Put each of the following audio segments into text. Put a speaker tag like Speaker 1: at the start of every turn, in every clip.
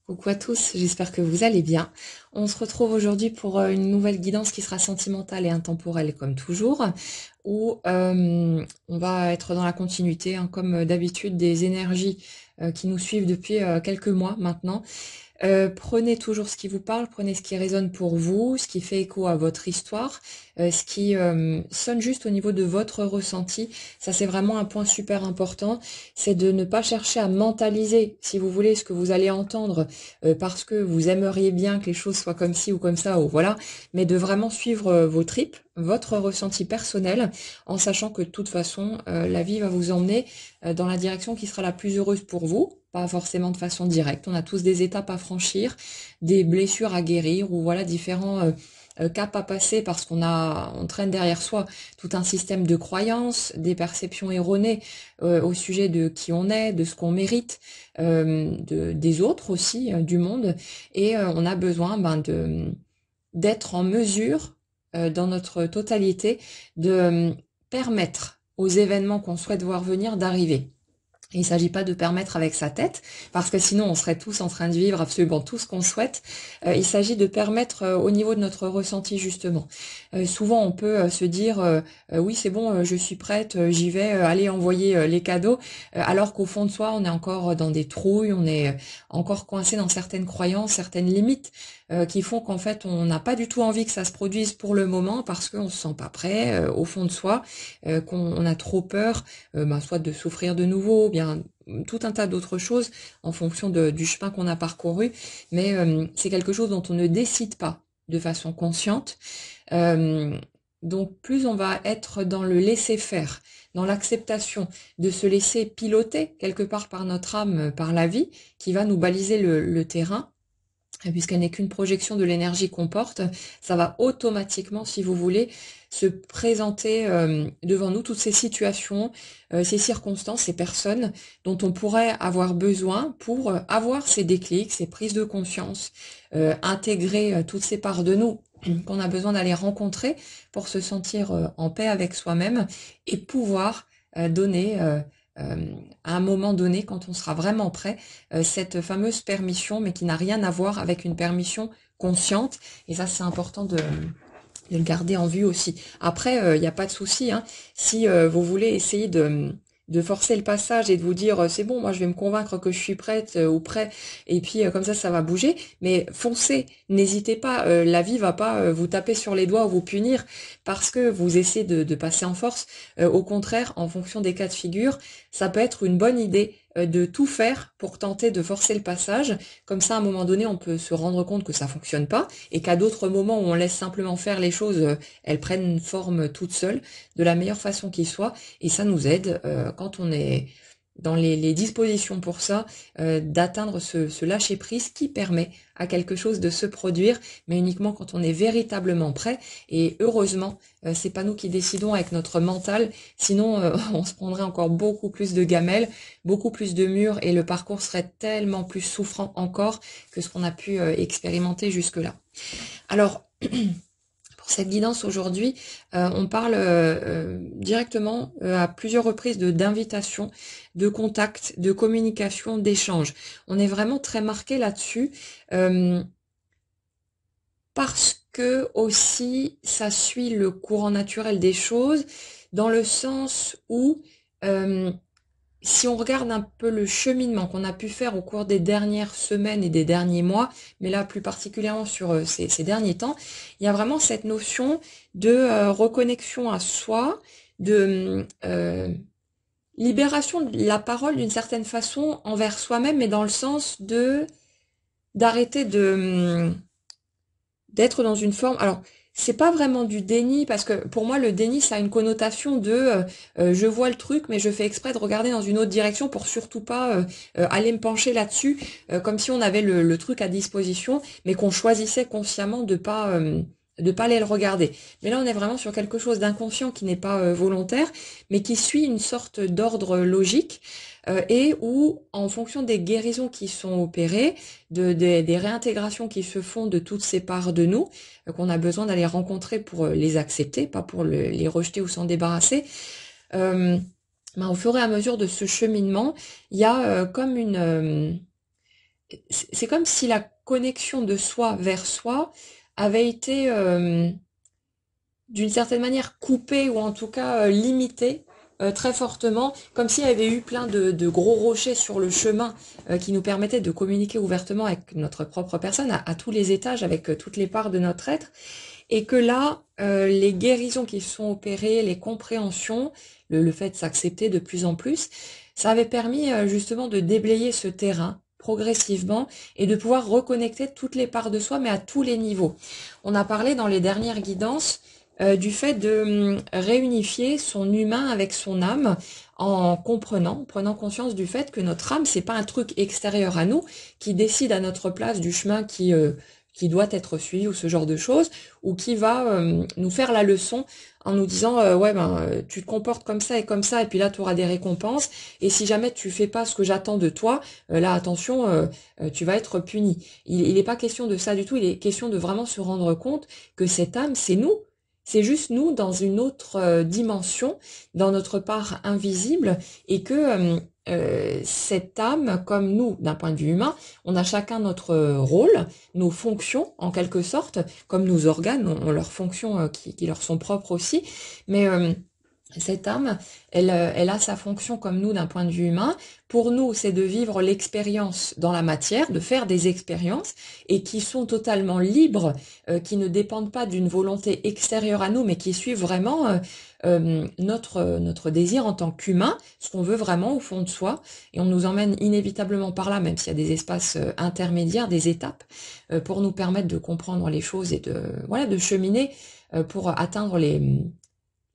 Speaker 1: Coucou à tous, j'espère que vous allez bien. On se retrouve aujourd'hui pour une nouvelle guidance qui sera sentimentale et intemporelle comme toujours, où on va être dans la continuité, hein, comme d'habitude, des énergies qui nous suivent depuis quelques mois maintenant. Prenez toujours ce qui vous parle, prenez ce qui résonne pour vous, ce qui fait écho à votre histoire, ce qui sonne juste au niveau de votre ressenti. Ça, c'est vraiment un point super important, c'est de ne pas chercher à mentaliser, si vous voulez, ce que vous allez entendre, parce que vous aimeriez bien que les choses soient comme ci ou comme ça, ou voilà, mais de vraiment suivre vos tripes, votre ressenti personnel, en sachant que de toute façon, la vie va vous emmener dans la direction qui sera la plus heureuse pour vous, pas forcément de façon directe. On a tous des étapes à franchir, des blessures à guérir, ou voilà différents caps à passer parce on traîne derrière soi tout un système de croyances, des perceptions erronées au sujet de qui on est, de ce qu'on mérite, des autres aussi, du monde, et on a besoin d'être en mesure, dans notre totalité, de permettre aux événements qu'on souhaite voir venir d'arriver. Il ne s'agit pas de permettre avec sa tête, parce que sinon on serait tous en train de vivre absolument tout ce qu'on souhaite. Il s'agit de permettre au niveau de notre ressenti justement. Souvent on peut se dire oui c'est bon, je suis prête, j'y vais, aller envoyer les cadeaux, alors qu'au fond de soi on est encore dans des trouilles, on est encore coincé dans certaines croyances, certaines limites qui font qu'en fait on n'a pas du tout envie que ça se produise pour le moment parce qu'on se sent pas prêt au fond de soi, qu'on a trop peur soit de souffrir de nouveau, bien tout un tas d'autres choses en fonction du chemin qu'on a parcouru, mais c'est quelque chose dont on ne décide pas de façon consciente. Euh, donc plus on va être dans le laisser-faire, dans l'acceptation de se laisser piloter quelque part par notre âme, par la vie, qui va nous baliser le terrain, puisqu'elle n'est qu'une projection de l'énergie qu'on porte, ça va automatiquement, si vous voulez, se présenter devant nous toutes ces situations, ces circonstances, ces personnes dont on pourrait avoir besoin pour avoir ces déclics, ces prises de conscience, intégrer toutes ces parts de nous qu'on a besoin d'aller rencontrer pour se sentir en paix avec soi-même et pouvoir donner à un moment donné, quand on sera vraiment prêt, cette fameuse permission, mais qui n'a rien à voir avec une permission consciente. Et ça, c'est important de le garder en vue aussi. Après, il n'y a pas de souci, hein. Si vous voulez essayer de forcer le passage et de vous dire c'est bon, moi je vais me convaincre que je suis prête ou prêt, et puis comme ça va bouger, mais foncez, n'hésitez pas, la vie va pas vous taper sur les doigts ou vous punir parce que vous essayez de passer en force. Au contraire, en fonction des cas de figure, ça peut être une bonne idée de tout faire pour tenter de forcer le passage. Comme ça, à un moment donné, on peut se rendre compte que ça fonctionne pas et qu'à d'autres moments où on laisse simplement faire les choses, elles prennent forme toutes seules de la meilleure façon qui soit. Et ça nous aide, quand on est dans les dispositions pour ça, d'atteindre ce lâcher-prise qui permet à quelque chose de se produire, mais uniquement quand on est véritablement prêt. Et heureusement, c'est pas nous qui décidons avec notre mental, sinon on se prendrait encore beaucoup plus de gamelles, beaucoup plus de murs, et le parcours serait tellement plus souffrant encore que ce qu'on a pu expérimenter jusque-là. Alors, pour cette guidance aujourd'hui, on parle directement à plusieurs reprises d'invitation, de contact, de communication, d'échange. On est vraiment très marqué là-dessus parce que aussi ça suit le courant naturel des choses, dans le sens où si on regarde un peu le cheminement qu'on a pu faire au cours des dernières semaines et des derniers mois, mais là plus particulièrement sur ces derniers temps, il y a vraiment cette notion de reconnexion à soi, de libération de la parole d'une certaine façon envers soi-même, mais dans le sens de d'arrêter d'être dans une forme. Alors, c'est pas vraiment du déni, parce que pour moi le déni ça a une connotation de je vois le truc mais je fais exprès de regarder dans une autre direction pour surtout pas aller me pencher là-dessus, comme si on avait le truc à disposition mais qu'on choisissait consciemment de pas aller le regarder. Mais là on est vraiment sur quelque chose d'inconscient qui n'est pas volontaire mais qui suit une sorte d'ordre logique, et où en fonction des guérisons qui sont opérées, des réintégrations qui se font de toutes ces parts de nous, qu'on a besoin d'aller rencontrer pour les accepter, pas pour les rejeter ou s'en débarrasser. Au fur et à mesure de ce cheminement, il y a comme c'est comme si la connexion de soi vers soi avait été d'une certaine manière coupée ou en tout cas limitée très fortement, comme s'il y avait eu plein de gros rochers sur le chemin qui nous permettaient de communiquer ouvertement avec notre propre personne à tous les étages, avec toutes les parts de notre être, et que là, les guérisons qui sont opérées, les compréhensions, le fait de s'accepter de plus en plus, ça avait permis justement de déblayer ce terrain progressivement et de pouvoir reconnecter toutes les parts de soi, mais à tous les niveaux. On a parlé dans les dernières guidances du fait de réunifier son humain avec son âme en prenant conscience du fait que notre âme, c'est pas un truc extérieur à nous qui décide à notre place du chemin qui doit être suivi ou ce genre de choses, ou qui va nous faire la leçon en nous disant ouais ben tu te comportes comme ça et puis là tu auras des récompenses et si jamais tu fais pas ce que j'attends de toi là attention tu vas être puni. Il n'est pas question de ça du tout, il est question de vraiment se rendre compte que cette âme c'est nous. C'est juste nous dans une autre dimension, dans notre part invisible, et que cette âme, comme nous, d'un point de vue humain, on a chacun notre rôle, nos fonctions, en quelque sorte, comme nos organes ont leurs fonctions qui leur sont propres aussi, mais cette âme, elle a sa fonction comme nous d'un point de vue humain. Pour nous, c'est de vivre l'expérience dans la matière, de faire des expériences et qui sont totalement libres, qui ne dépendent pas d'une volonté extérieure à nous, mais qui suivent vraiment notre désir en tant qu'humain, ce qu'on veut vraiment au fond de soi. Et on nous emmène inévitablement par là, même s'il y a des espaces intermédiaires, des étapes, pour nous permettre de comprendre les choses et de cheminer pour atteindre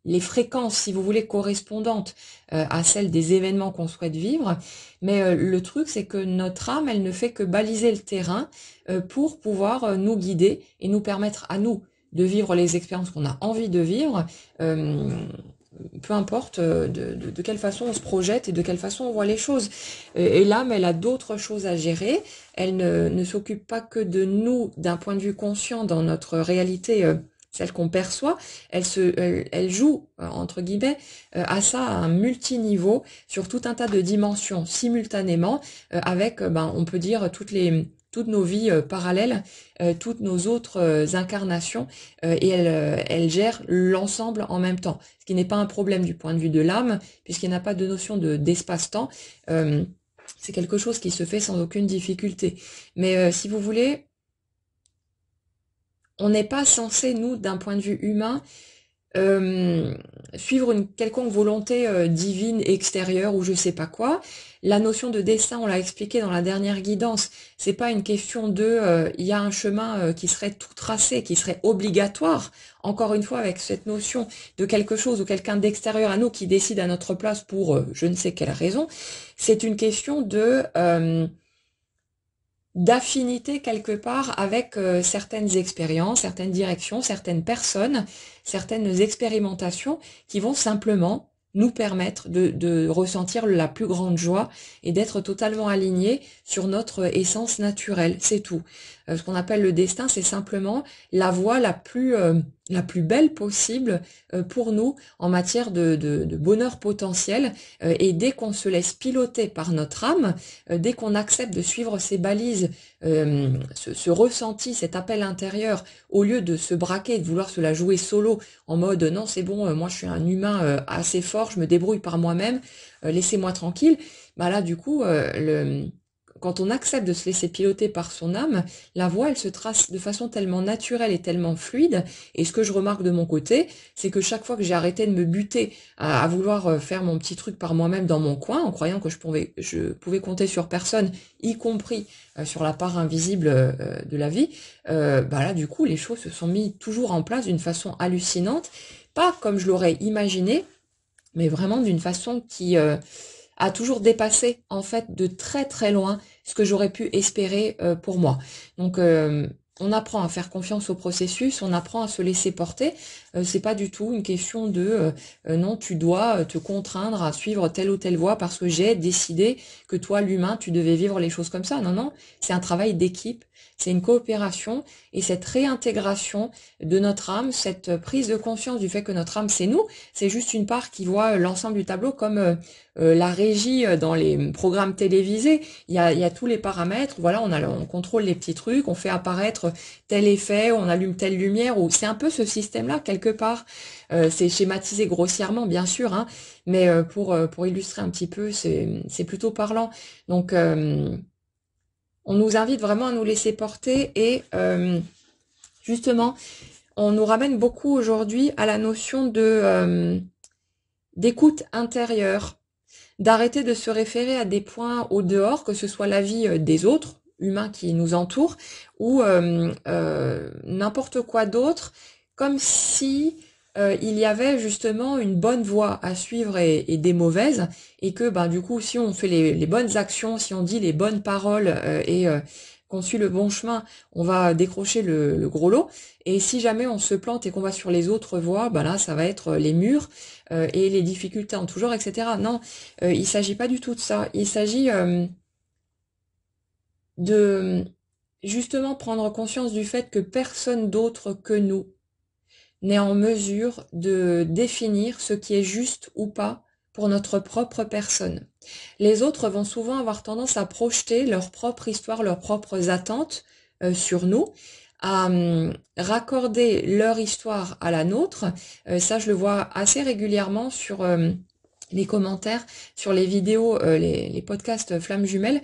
Speaker 1: les fréquences, si vous voulez, correspondantes à celles des événements qu'on souhaite vivre. Mais le truc, c'est que notre âme, elle ne fait que baliser le terrain pour pouvoir nous guider et nous permettre à nous de vivre les expériences qu'on a envie de vivre, peu importe de quelle façon on se projette et de quelle façon on voit les choses. Et l'âme, elle a d'autres choses à gérer. Elle ne s'occupe pas que de nous d'un point de vue conscient dans notre réalité celle qu'on perçoit, elle joue, entre guillemets, à ça à un multiniveau, sur tout un tas de dimensions simultanément, avec, on peut dire, toutes nos vies parallèles, toutes nos autres incarnations, et elle gère l'ensemble en même temps. Ce qui n'est pas un problème du point de vue de l'âme, puisqu'il n'y a pas de notion d'espace-temps. C'est quelque chose qui se fait sans aucune difficulté. Mais si vous voulez, on n'est pas censé, nous, d'un point de vue humain, suivre une quelconque volonté divine extérieure ou je sais pas quoi. La notion de destin, on l'a expliqué dans la dernière guidance, c'est pas une question de il y a un chemin qui serait tout tracé, qui serait obligatoire, encore une fois avec cette notion de quelque chose ou quelqu'un d'extérieur à nous qui décide à notre place pour je ne sais quelle raison. C'est une question d'affinité quelque part avec certaines expériences, certaines directions, certaines personnes, certaines expérimentations qui vont simplement nous permettre de ressentir la plus grande joie et d'être totalement alignés sur notre essence naturelle, c'est tout. Ce qu'on appelle le destin, c'est simplement la voie la plus belle possible pour nous en matière de bonheur potentiel. Et dès qu'on se laisse piloter par notre âme, dès qu'on accepte de suivre ses balises, ce ressenti, cet appel intérieur, au lieu de se braquer, de vouloir se la jouer solo en mode non c'est bon, moi je suis un humain assez fort, je me débrouille par moi-même, laissez-moi tranquille. Bah là du coup quand on accepte de se laisser piloter par son âme, la voie, elle se trace de façon tellement naturelle et tellement fluide. Et ce que je remarque de mon côté, c'est que chaque fois que j'ai arrêté de me buter à vouloir faire mon petit truc par moi-même dans mon coin, en croyant que je pouvais compter sur personne, y compris sur la part invisible de la vie, là, du coup, les choses se sont mises toujours en place d'une façon hallucinante. Pas comme je l'aurais imaginé, mais vraiment d'une façon qui a toujours dépassé en fait de très très loin ce que j'aurais pu espérer pour moi. Donc on apprend à faire confiance au processus, on apprend à se laisser porter. C'est pas du tout une question de non, tu dois te contraindre à suivre telle ou telle voie parce que j'ai décidé que toi, l'humain, tu devais vivre les choses comme ça. Non, non, c'est un travail d'équipe, c'est une coopération et cette réintégration de notre âme, cette prise de conscience du fait que notre âme, c'est nous, c'est juste une part qui voit l'ensemble du tableau comme la régie dans les programmes télévisés. Il y a tous les paramètres. Voilà, on contrôle les petits trucs, on fait apparaître tel effet, on allume telle lumière. Ou c'est un peu ce système-là quelque part. C'est schématisé grossièrement, bien sûr, hein, mais pour illustrer un petit peu, c'est plutôt parlant. Donc on nous invite vraiment à nous laisser porter et justement, on nous ramène beaucoup aujourd'hui à la notion de d'écoute intérieure, d'arrêter de se référer à des points au dehors, que ce soit la vie des autres, humains qui nous entourent, ou n'importe quoi d'autre, comme si il y avait justement une bonne voie à suivre et des mauvaises, et que ben, du coup, si on fait les bonnes actions, si on dit les bonnes paroles et qu'on suit le bon chemin, on va décrocher le gros lot. Et si jamais on se plante et qu'on va sur les autres voies, ben là, ça va être les murs et les difficultés en tout genre, etc. Non, il s'agit pas du tout de ça. Il s'agit de justement prendre conscience du fait que personne d'autre que nous n'est en mesure de définir ce qui est juste ou pas pour notre propre personne. Les autres vont souvent avoir tendance à projeter leur propre histoire, leurs propres attentes sur nous, à raccorder leur histoire à la nôtre. Ça, je le vois assez régulièrement sur les commentaires, sur les vidéos, les podcasts Flammes Jumelles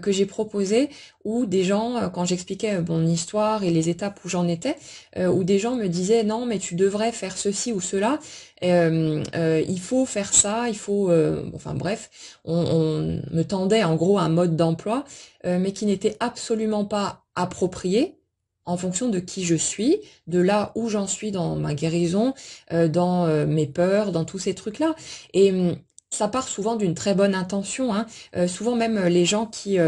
Speaker 1: que j'ai proposés, où des gens, quand j'expliquais mon histoire et les étapes où j'en étais, où des gens me disaient non mais tu devrais faire ceci ou cela, il faut faire ça, il faut, enfin bref, on me tendait en gros un mode d'emploi, mais qui n'était absolument pas approprié en fonction de qui je suis, de là où j'en suis dans ma guérison, dans mes peurs, dans tous ces trucs-là. Et ça part souvent d'une très bonne intention, hein. Souvent même les gens qui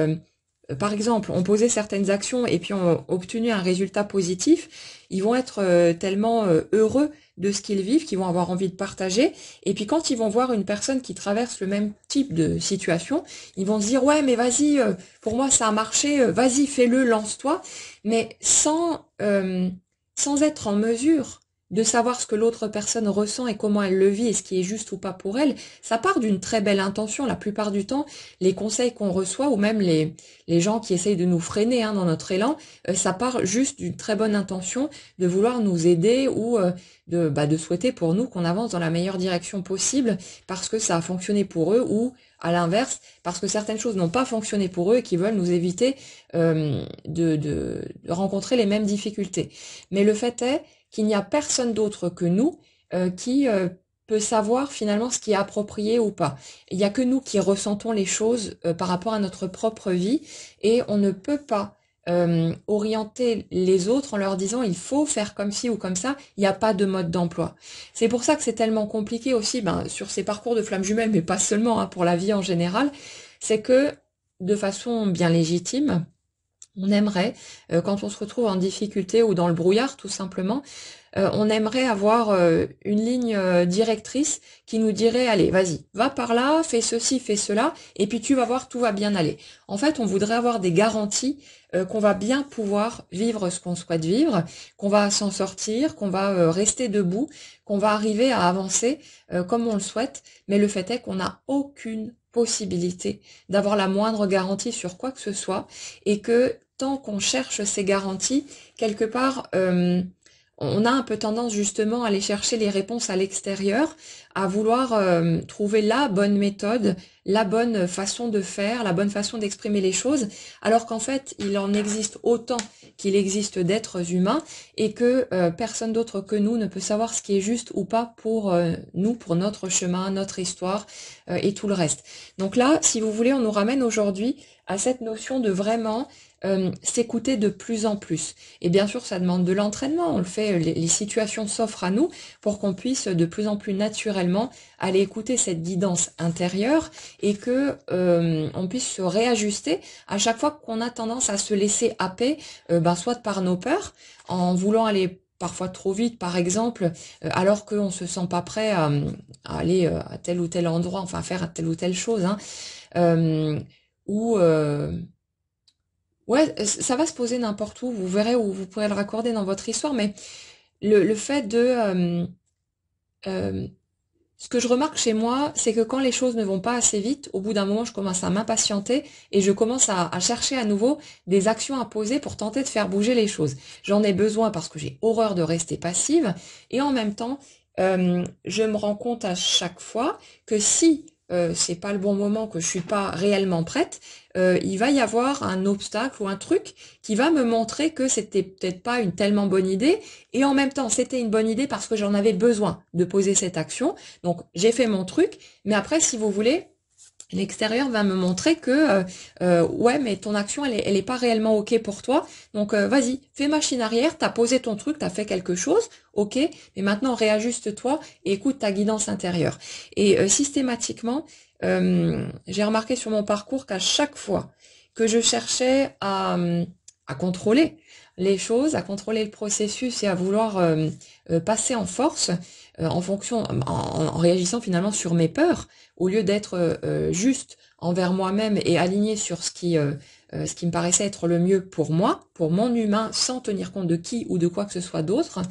Speaker 1: par exemple, ont posé certaines actions et puis ont obtenu un résultat positif, ils vont être tellement heureux de ce qu'ils vivent, qu'ils vont avoir envie de partager. Et puis quand ils vont voir une personne qui traverse le même type de situation, ils vont se dire ouais mais vas-y, pour moi ça a marché, vas-y fais-le, lance-toi, mais sans être en mesure de savoir ce que l'autre personne ressent et comment elle le vit et ce qui est juste ou pas pour elle. Ça part d'une très belle intention. La plupart du temps, les conseils qu'on reçoit ou même les gens qui essayent de nous freiner hein, dans notre élan, ça part juste d'une très bonne intention de vouloir nous aider ou de souhaiter pour nous qu'on avance dans la meilleure direction possible parce que ça a fonctionné pour eux ou à l'inverse, parce que certaines choses n'ont pas fonctionné pour eux et qui veulent nous éviter de rencontrer les mêmes difficultés. Mais le fait est qu'il n'y a personne d'autre que nous qui peut savoir finalement ce qui est approprié ou pas. Il n'y a que nous qui ressentons les choses par rapport à notre propre vie et on ne peut pas orienter les autres en leur disant il faut faire comme ci ou comme ça, il n'y a pas de mode d'emploi. C'est pour ça que c'est tellement compliqué aussi sur ces parcours de flammes jumelles, mais pas seulement, hein, pour la vie en général, c'est que de façon bien légitime, on aimerait, quand on se retrouve en difficulté ou dans le brouillard tout simplement, on aimerait avoir une ligne directrice qui nous dirait allez, vas-y, va par là, fais ceci, fais cela, et puis tu vas voir, tout va bien aller. En fait, on voudrait avoir des garanties qu'on va bien pouvoir vivre ce qu'on souhaite vivre, qu'on va s'en sortir, qu'on va rester debout, qu'on va arriver à avancer comme on le souhaite, mais le fait est qu'on n'a aucune possibilité d'avoir la moindre garantie sur quoi que ce soit, et que tant qu'on cherche ces garanties, quelque part, on a un peu tendance justement à aller chercher les réponses à l'extérieur, à vouloir trouver la bonne méthode, la bonne façon de faire, la bonne façon d'exprimer les choses, alors qu'en fait, il en existe autant qu'il existe d'êtres humains et que personne d'autre que nous ne peut savoir ce qui est juste ou pas pour nous, pour notre chemin, notre histoire et tout le reste. Donc là, si vous voulez, on nous ramène aujourd'hui à cette notion de vraiment s'écouter de plus en plus. Et bien sûr, ça demande de l'entraînement. On le fait, les situations s'offrent à nous pour qu'on puisse de plus en plus naturellement aller écouter cette guidance intérieure et que on puisse se réajuster à chaque fois qu'on a tendance à se laisser happer, soit par nos peurs, en voulant aller parfois trop vite, par exemple, alors qu'on se sent pas prêt à aller à tel ou tel endroit, enfin faire telle ou telle chose, hein, ou ouais, ça va se poser n'importe où, vous verrez où vous pourrez le raccorder dans votre histoire, mais le fait de euh, ce que je remarque chez moi, c'est que quand les choses ne vont pas assez vite, au bout d'un moment, je commence à m'impatienter et je commence à chercher à nouveau des actions à poser pour tenter de faire bouger les choses. J'en ai besoin parce que j'ai horreur de rester passive et en même temps, je me rends compte à chaque fois que si c'est pas le bon moment, que je suis pas réellement prête, il va y avoir un obstacle ou un truc qui va me montrer que c'était peut-être pas une tellement bonne idée et en même temps c'était une bonne idée parce que j'en avais besoin de poser cette action. Donc j'ai fait mon truc, mais après si vous voulez, l'extérieur va me montrer que ouais mais ton action elle est pas réellement ok pour toi, donc vas-y fais machine arrière, t'as posé ton truc, t'as fait quelque chose, ok, mais maintenant réajuste-toi et écoute ta guidance intérieure. Et systématiquement j'ai remarqué sur mon parcours qu'à chaque fois que je cherchais à contrôler les choses, à contrôler le processus et à vouloir passer en force en fonction, en réagissant finalement sur mes peurs, au lieu d'être juste envers moi-même et aligné sur ce qui me paraissait être le mieux pour moi, pour mon humain, sans tenir compte de qui ou de quoi que ce soit d'autre,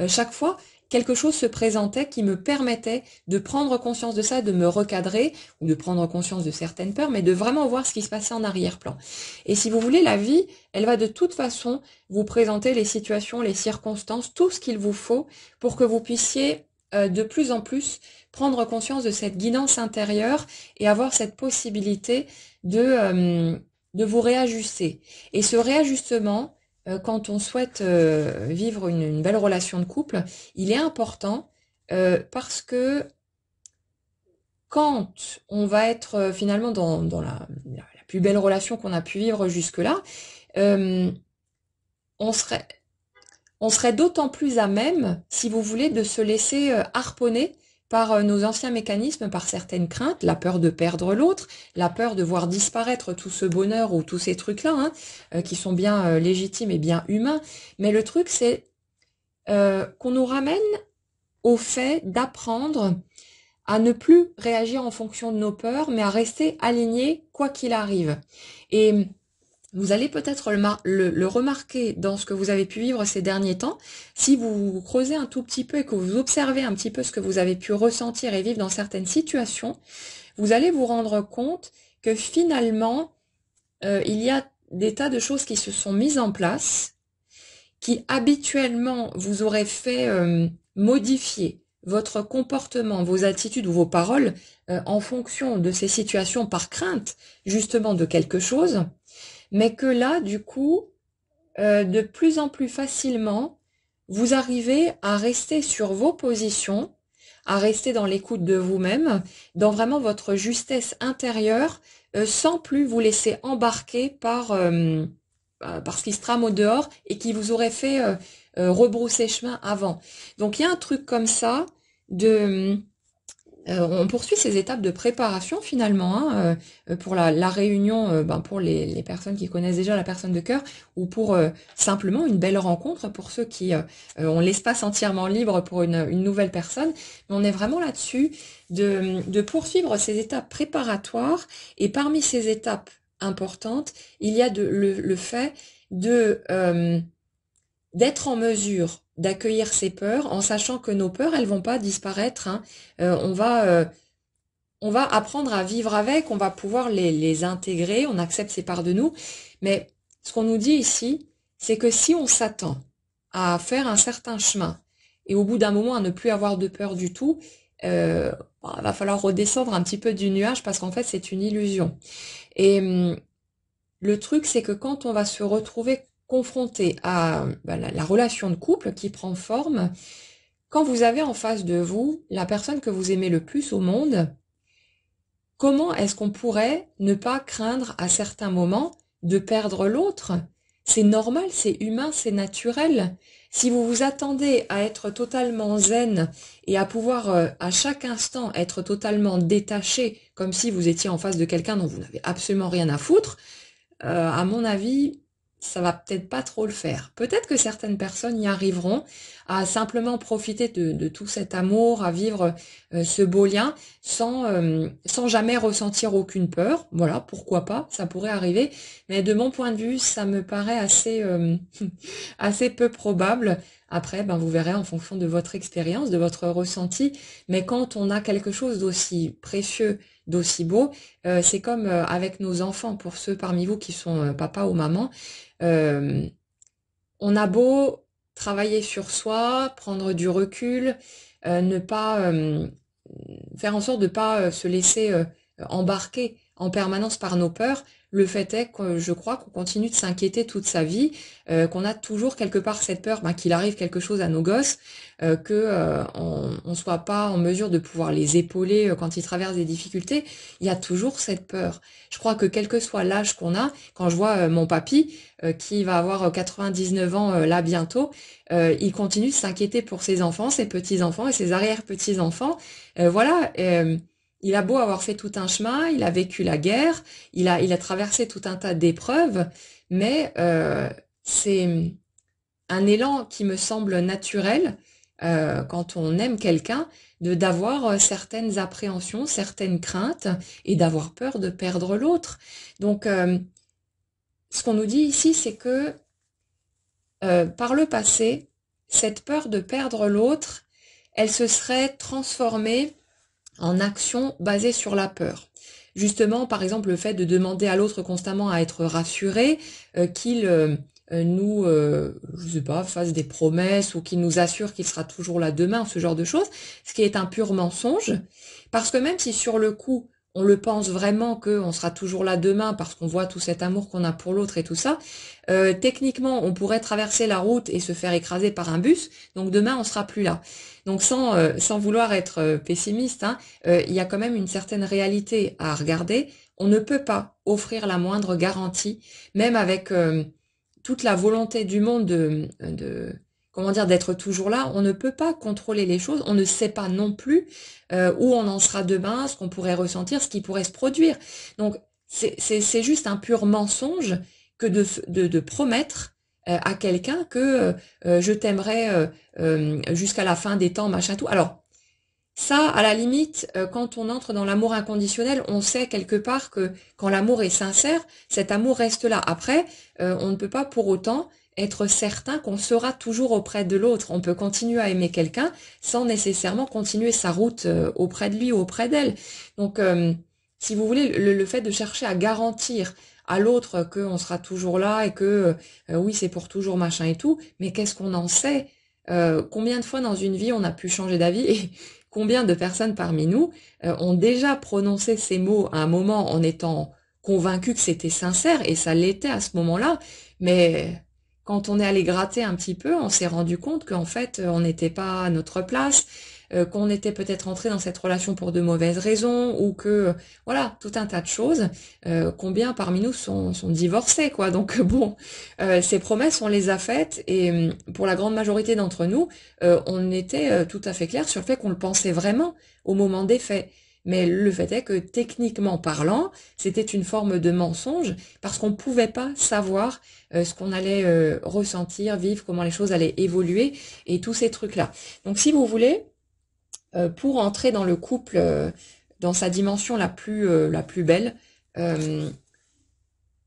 Speaker 1: chaque fois, quelque chose se présentait qui me permettait de prendre conscience de ça, de me recadrer, ou de prendre conscience de certaines peurs, mais de vraiment voir ce qui se passait en arrière-plan. Et si vous voulez, la vie, elle va de toute façon vous présenter les situations, les circonstances, tout ce qu'il vous faut pour que vous puissiez de plus en plus prendre conscience de cette guidance intérieure et avoir cette possibilité de vous réajuster. Et ce réajustement, quand on souhaite vivre une belle relation de couple, il est important parce que quand on va être finalement dans la plus belle relation qu'on a pu vivre jusque-là, euh, on serait d'autant plus à même, si vous voulez, de se laisser harponner par nos anciens mécanismes, par certaines craintes, la peur de perdre l'autre, la peur de voir disparaître tout ce bonheur ou tous ces trucs-là, hein, qui sont bien légitimes et bien humains. Mais le truc, c'est qu'on nous ramène au fait d'apprendre à ne plus réagir en fonction de nos peurs, mais à rester aligné quoi qu'il arrive. Et vous allez peut-être le remarquer dans ce que vous avez pu vivre ces derniers temps. Si vous creusez un tout petit peu et que vous observez un petit peu ce que vous avez pu ressentir et vivre dans certaines situations, vous allez vous rendre compte que finalement, il y a des tas de choses qui se sont mises en place, qui habituellement vous auraient fait modifier votre comportement, vos attitudes ou vos paroles en fonction de ces situations par crainte justement de quelque chose. Mais que là, du coup, de plus en plus facilement, vous arrivez à rester sur vos positions, à rester dans l'écoute de vous-même, dans vraiment votre justesse intérieure, sans plus vous laisser embarquer par ce qui se trame au dehors et qui vous aurait fait rebrousser chemin avant. Donc il y a un truc comme ça de... on poursuit ces étapes de préparation finalement pour la réunion pour les personnes qui connaissent déjà la personne de cœur ou pour simplement une belle rencontre pour ceux qui ont l'espace entièrement libre pour une nouvelle personne. Mais on est vraiment là-dessus de poursuivre ces étapes préparatoires et parmi ces étapes importantes, il y a le fait d'être en mesure d'accueillir ces peurs en sachant que nos peurs, elles vont pas disparaître, hein. On va apprendre à vivre avec, on va pouvoir les intégrer, on accepte ces parts de nous. Mais ce qu'on nous dit ici, c'est que si on s'attend à faire un certain chemin et au bout d'un moment à ne plus avoir de peur du tout, va falloir redescendre un petit peu du nuage parce qu'en fait c'est une illusion. Et le truc, c'est que quand on va se retrouver confronté à la relation de couple qui prend forme, quand vous avez en face de vous la personne que vous aimez le plus au monde, comment est-ce qu'on pourrait ne pas craindre à certains moments de perdre l'autre? C'est normal, c'est humain, c'est naturel. Si vous vous attendez à être totalement zen et à pouvoir à chaque instant être totalement détaché, comme si vous étiez en face de quelqu'un dont vous n'avez absolument rien à foutre, à mon avis, ça va peut-être pas trop le faire. Peut-être que certaines personnes y arriveront à simplement profiter de tout cet amour, à vivre ce beau lien sans jamais ressentir aucune peur. Voilà, pourquoi pas, ça pourrait arriver. Mais de mon point de vue, ça me paraît assez, assez peu probable. Après, ben, vous verrez en fonction de votre expérience, de votre ressenti. Mais quand on a quelque chose d'aussi précieux, d'aussi beau, c'est comme avec nos enfants, pour ceux parmi vous qui sont papa ou maman, euh, on a beau travailler sur soi, prendre du recul, ne pas faire en sorte de ne pas se laisser embarquer en permanence par nos peurs. Le fait est que je crois qu'on continue de s'inquiéter toute sa vie, qu'on a toujours quelque part cette peur qu'il arrive quelque chose à nos gosses, que on soit pas en mesure de pouvoir les épauler quand ils traversent des difficultés. Il y a toujours cette peur. Je crois que quel que soit l'âge qu'on a, quand je vois mon papy qui va avoir 99 ans là bientôt, il continue de s'inquiéter pour ses enfants, ses petits-enfants et ses arrière-petits-enfants. Voilà. Il a beau avoir fait tout un chemin, il a vécu la guerre, il a traversé tout un tas d'épreuves, mais c'est un élan qui me semble naturel quand on aime quelqu'un, de d'avoir certaines appréhensions, certaines craintes et d'avoir peur de perdre l'autre. Donc, ce qu'on nous dit ici, c'est que par le passé, cette peur de perdre l'autre, elle se serait transformée en action basée sur la peur. Justement, par exemple, le fait de demander à l'autre constamment à être rassuré, qu'il nous, je sais pas, fasse des promesses ou qu'il nous assure qu'il sera toujours là demain, ce genre de choses, ce qui est un pur mensonge, parce que même si sur le coup, on le pense vraiment qu'on sera toujours là demain parce qu'on voit tout cet amour qu'on a pour l'autre et tout ça, techniquement, on pourrait traverser la route et se faire écraser par un bus, donc demain, on sera plus là. Donc sans vouloir être pessimiste, hein, il y a quand même une certaine réalité à regarder. On ne peut pas offrir la moindre garantie, même avec toute la volonté du monde comment dire, d'être toujours là. On ne peut pas contrôler les choses. On ne sait pas non plus où on en sera demain, ce qu'on pourrait ressentir, ce qui pourrait se produire. Donc c'est juste un pur mensonge que de promettre à quelqu'un que je t'aimerai jusqu'à la fin des temps, machin tout. Alors, ça, à la limite, quand on entre dans l'amour inconditionnel, on sait quelque part que quand l'amour est sincère, cet amour reste là. Après, on ne peut pas pour autant être certain qu'on sera toujours auprès de l'autre. On peut continuer à aimer quelqu'un sans nécessairement continuer sa route auprès de lui ou auprès d'elle. Donc, si vous voulez, le fait de chercher à garantir à l'autre qu'on sera toujours là et que oui, c'est pour toujours machin et tout, mais qu'est-ce qu'on en sait? Combien de fois dans une vie on a pu changer d'avis et combien de personnes parmi nous ont déjà prononcé ces mots à un moment en étant convaincus que c'était sincère et ça l'était à ce moment-là, mais quand on est allé gratter un petit peu, on s'est rendu compte qu'en fait on n'était pas à notre place, qu'on était peut-être entré dans cette relation pour de mauvaises raisons ou que voilà, tout un tas de choses. Combien parmi nous sont divorcés, quoi. Donc bon, ces promesses on les a faites et pour la grande majorité d'entre nous, on était tout à fait clair sur le fait qu'on le pensait vraiment au moment des faits. Mais le fait est que techniquement parlant, c'était une forme de mensonge parce qu'on ne pouvait pas savoir ce qu'on allait ressentir, vivre, comment les choses allaient évoluer et tous ces trucs-là. Donc si vous voulez, pour entrer dans le couple dans sa dimension la plus belle, euh,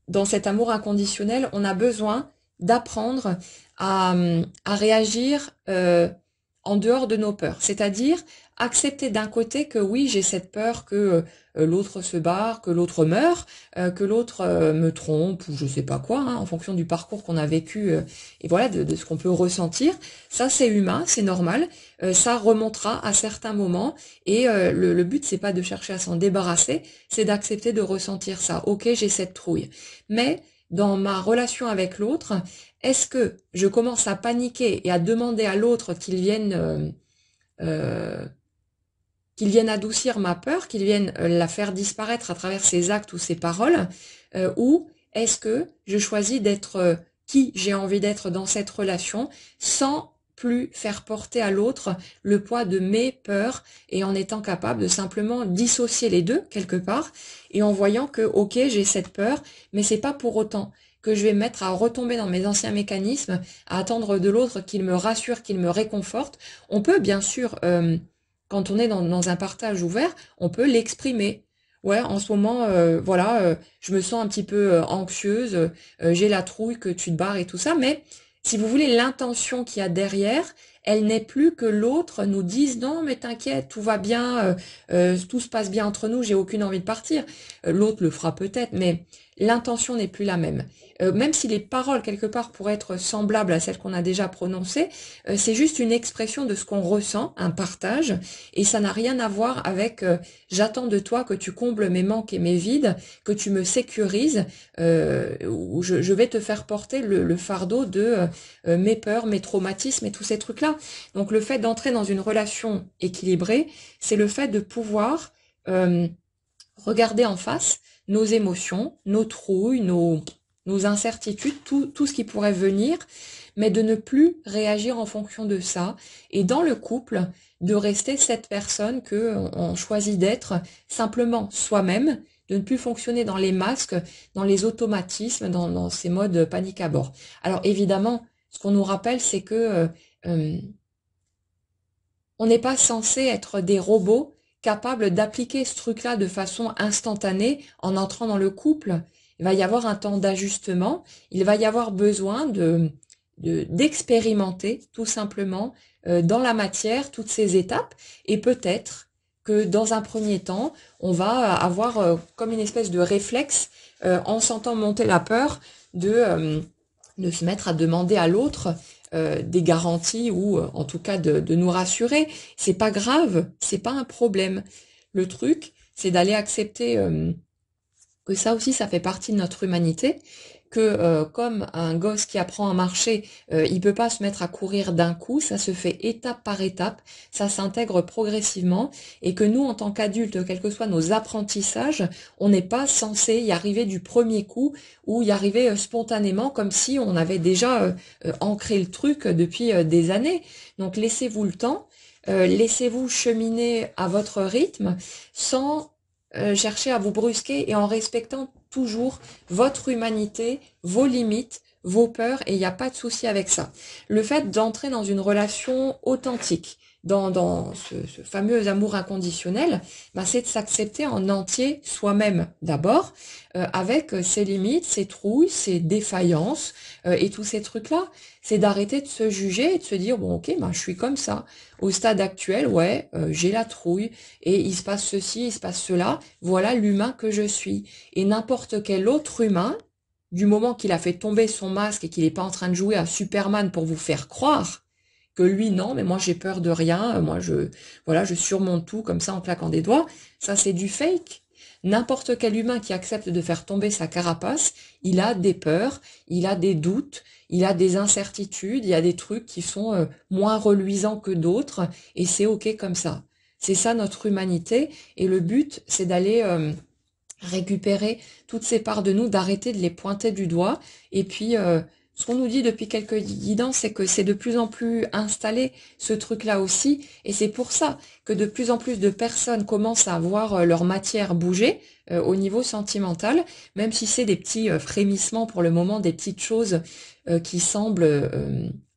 Speaker 1: dans cet amour inconditionnel, on a besoin d'apprendre à réagir en dehors de nos peurs. C'est-à-dire accepter d'un côté que oui, j'ai cette peur que l'autre se barre, que l'autre meurt, que l'autre me trompe ou je sais pas quoi, hein, en fonction du parcours qu'on a vécu et voilà de ce qu'on peut ressentir. Ça c'est humain, c'est normal. Ça remontera à certains moments et le but c'est pas de chercher à s'en débarrasser, c'est d'accepter de ressentir ça. Ok, j'ai cette trouille, mais dans ma relation avec l'autre, est-ce que je commence à paniquer et à demander à l'autre euh, qu'il vienne adoucir ma peur, qu'il vienne la faire disparaître à travers ses actes ou ses paroles, ou est-ce que je choisis d'être qui j'ai envie d'être dans cette relation sans plus faire porter à l'autre le poids de mes peurs et en étant capable de simplement dissocier les deux quelque part et en voyant que ok j'ai cette peur mais c'est pas pour autant que je vais me mettre à retomber dans mes anciens mécanismes, à attendre de l'autre qu'il me rassure, qu'il me réconforte. On peut bien sûr quand on est dans un partage ouvert, on peut l'exprimer. Ouais, en ce moment, voilà, je me sens un petit peu anxieuse, j'ai la trouille que tu te barres et tout ça, mais si vous voulez, l'intention qu'il y a derrière, elle n'est plus que l'autre nous dise non mais t'inquiète, tout va bien, tout se passe bien entre nous, j'ai aucune envie de partir. L'autre le fera peut-être, mais l'intention n'est plus la même. Même si les paroles quelque part pourraient être semblables à celles qu'on a déjà prononcées, c'est juste une expression de ce qu'on ressent, un partage, et ça n'a rien à voir avec j'attends de toi que tu combles mes manques et mes vides, que tu me sécurises, ou je vais te faire porter le fardeau de mes peurs, mes traumatismes et tous ces trucs-là. Donc le fait d'entrer dans une relation équilibrée, c'est le fait de pouvoir regarder en face nos émotions, nos trouilles, nos incertitudes, tout ce qui pourrait venir, mais de ne plus réagir en fonction de ça. Et dans le couple, de rester cette personne que on choisit d'être simplement soi-même, de ne plus fonctionner dans les masques, dans les automatismes, dans ces modes panique à bord. Alors évidemment, ce qu'on nous rappelle, c'est que on n'est pas censé être des robots capables d'appliquer ce truc-là de façon instantanée en entrant dans le couple. Il va y avoir un temps d'ajustement, il va y avoir besoin d'expérimenter tout simplement dans la matière toutes ces étapes, et peut-être que dans un premier temps, on va avoir comme une espèce de réflexe en sentant monter la peur de se mettre à demander à l'autre des garanties ou en tout cas de nous rassurer. C'est pas grave, c'est pas un problème. Le truc, c'est d'aller accepter que ça aussi, ça fait partie de notre humanité, que comme un gosse qui apprend à marcher, il peut pas se mettre à courir d'un coup, ça se fait étape par étape, ça s'intègre progressivement, et que nous, en tant qu'adultes, quels que soient nos apprentissages, on n'est pas censé y arriver du premier coup ou y arriver spontanément comme si on avait déjà ancré le truc depuis des années. Donc laissez-vous le temps, laissez-vous cheminer à votre rythme sans chercher à vous brusquer, et en respectant toujours votre humanité, vos limites, vos peurs, et il n'y a pas de souci avec ça. Le fait d'entrer dans une relation authentique, dans ce fameux amour inconditionnel, bah, c'est de s'accepter en entier soi-même d'abord, avec ses limites, ses trouilles, ses défaillances et tous ces trucs-là. C'est d'arrêter de se juger et de se dire bon ok, bah, je suis comme ça. Au stade actuel, ouais, j'ai la trouille et il se passe ceci, il se passe cela. Voilà l'humain que je suis. Et n'importe quel autre humain, du moment qu'il a fait tomber son masque et qu'il n'est pas en train de jouer à Superman pour vous faire croire que lui non, mais moi j'ai peur de rien, moi je surmonte tout comme ça en claquant des doigts, ça c'est du fake. N'importe quel humain qui accepte de faire tomber sa carapace, il a des peurs, il a des doutes, il a des incertitudes, il y a des trucs qui sont moins reluisants que d'autres, et c'est ok comme ça. C'est ça notre humanité, et le but c'est d'aller récupérer toutes ces parts de nous, d'arrêter de les pointer du doigt, et puis ce qu'on nous dit depuis quelques guidances, c'est que c'est de plus en plus installé ce truc-là aussi, et c'est pour ça que de plus en plus de personnes commencent à voir leur matière bouger au niveau sentimental, même si c'est des petits frémissements pour le moment, des petites choses qui semblent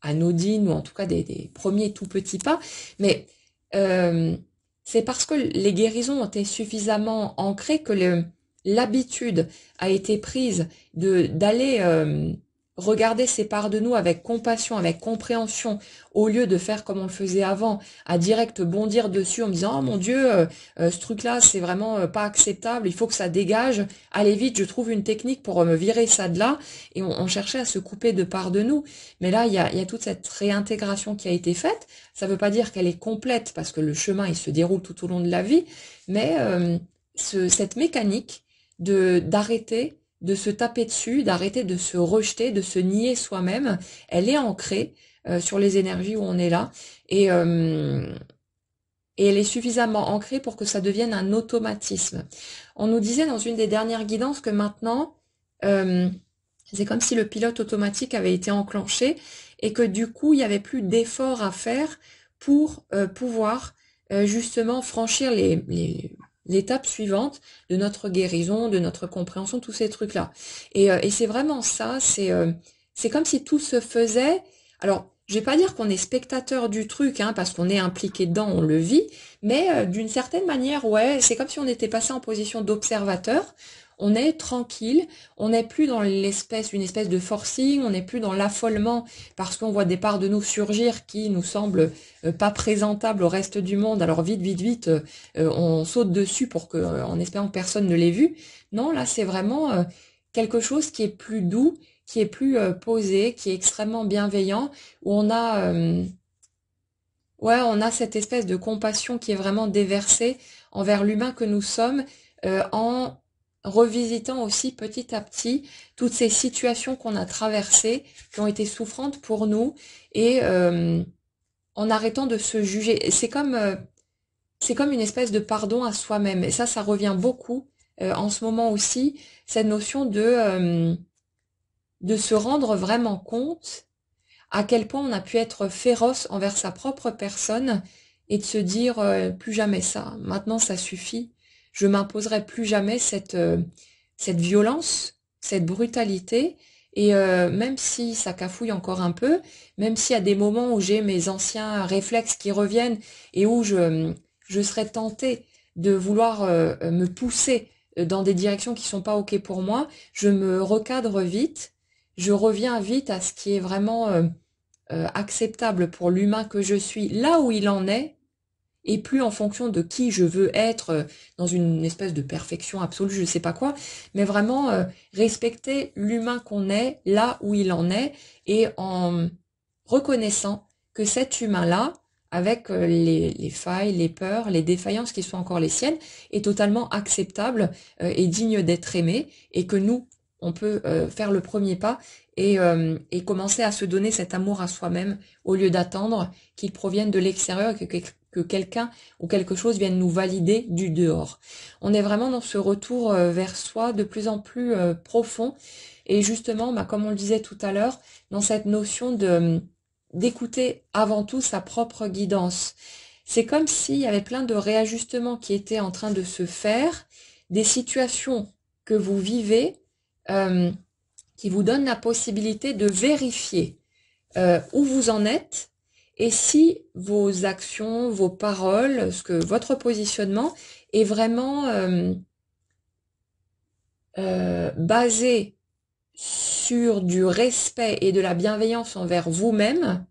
Speaker 1: anodines, ou en tout cas des premiers tout petits pas, mais c'est parce que les guérisons ont été suffisamment ancrées que l'habitude a été prise d'aller regarder ces parts de nous avec compassion, avec compréhension, au lieu de faire comme on le faisait avant, à direct bondir dessus en me disant « Oh mon Dieu, ce truc-là, c'est vraiment pas acceptable, il faut que ça dégage, allez vite, je trouve une technique pour me virer ça de là. » Et on cherchait à se couper de parts de nous. Mais là, il y a toute cette réintégration qui a été faite. Ça ne veut pas dire qu'elle est complète, parce que le chemin, il se déroule tout au long de la vie, mais cette mécanique d'arrêter de se taper dessus, d'arrêter de se rejeter, de se nier soi-même, elle est ancrée sur les énergies où on est là, et elle est suffisamment ancrée pour que ça devienne un automatisme. On nous disait dans une des dernières guidances que maintenant, c'est comme si le pilote automatique avait été enclenché, et que du coup, il n'y avait plus d'efforts à faire pour pouvoir justement franchir l'étape suivante de notre guérison, de notre compréhension, tous ces trucs-là. Et c'est vraiment ça, c'est comme si tout se faisait. Alors, je vais pas dire qu'on est spectateur du truc, hein, parce qu'on est impliqué dedans, on le vit, mais d'une certaine manière, ouais, c'est comme si on était passé en position d'observateur. on est tranquille, on n'est plus dans une espèce de forcing, on n'est plus dans l'affolement parce qu'on voit des parts de nous surgir qui nous semblent pas présentables au reste du monde. Alors vite, vite, vite, on saute dessus en espérant que personne ne l'ait vu. Non, là c'est vraiment quelque chose qui est plus doux, qui est plus posé, qui est extrêmement bienveillant, où on a cette espèce de compassion qui est vraiment déversée envers l'humain que nous sommes, en revisitant aussi petit à petit toutes ces situations qu'on a traversées, qui ont été souffrantes pour nous, et en arrêtant de se juger. C'est comme une espèce de pardon à soi-même. Et ça revient beaucoup en ce moment aussi, cette notion de se rendre vraiment compte à quel point on a pu être féroce envers sa propre personne et de se dire plus jamais ça, maintenant ça suffit, je m'imposerai plus jamais cette violence, cette brutalité, et même si ça cafouille encore un peu, même s'il y a des moments où j'ai mes anciens réflexes qui reviennent et où je serais tentée de vouloir me pousser dans des directions qui sont pas ok pour moi, je me recadre vite, je reviens vite à ce qui est vraiment acceptable pour l'humain que je suis, là où il en est, et plus en fonction de qui je veux être dans une espèce de perfection absolue, je sais pas quoi, mais vraiment respecter l'humain qu'on est, là où il en est, et en reconnaissant que cet humain-là, avec les failles, les peurs, les défaillances qui sont encore les siennes, est totalement acceptable et digne d'être aimé, et que nous, on peut faire le premier pas et commencer à se donner cet amour à soi-même au lieu d'attendre qu'il provienne de l'extérieur, que quelqu'un ou quelque chose vienne nous valider du dehors. On est vraiment dans ce retour vers soi de plus en plus profond, et justement, comme on le disait tout à l'heure, dans cette notion d'écouter avant tout sa propre guidance. C'est comme s'il y avait plein de réajustements qui étaient en train de se faire, des situations que vous vivez, qui vous donne la possibilité de vérifier où vous en êtes et si vos actions, vos paroles, votre positionnement est vraiment basé sur du respect et de la bienveillance envers vous-même,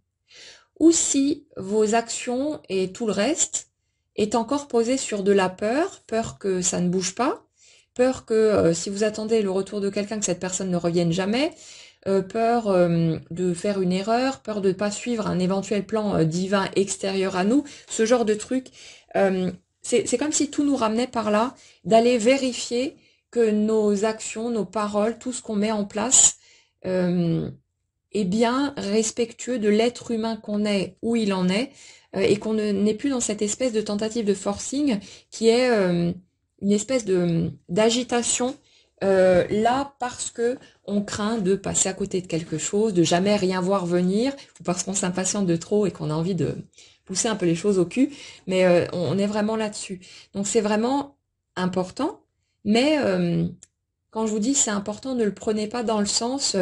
Speaker 1: ou si vos actions et tout le reste est encore posé sur de la peur que ça ne bouge pas, peur que si vous attendez le retour de quelqu'un, que cette personne ne revienne jamais, peur de faire une erreur, peur de ne pas suivre un éventuel plan divin extérieur à nous, ce genre de truc. C'est comme si tout nous ramenait par là, d'aller vérifier que nos actions, nos paroles, tout ce qu'on met en place est bien respectueux de l'être humain qu'on est, où il en est, et qu'on n'est plus dans cette espèce de tentative de forcing qui est une espèce d'agitation là parce que on craint de passer à côté de quelque chose, de jamais rien voir venir, ou parce qu'on s'impatiente de trop et qu'on a envie de pousser un peu les choses au cul, mais on est vraiment là-dessus. Donc c'est vraiment important, mais quand je vous dis c'est important, ne le prenez pas dans le sens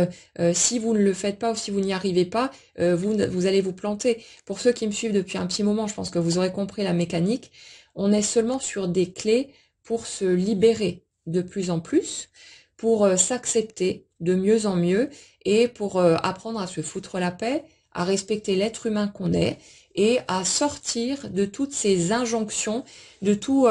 Speaker 1: si vous ne le faites pas ou si vous n'y arrivez pas, vous allez vous planter. Pour ceux qui me suivent depuis un petit moment, je pense que vous aurez compris la mécanique. On est seulement sur des clés pour se libérer de plus en plus, pour s'accepter de mieux en mieux et pour apprendre à se foutre la paix, à respecter l'être humain qu'on est et à sortir de toutes ces injonctions, de tous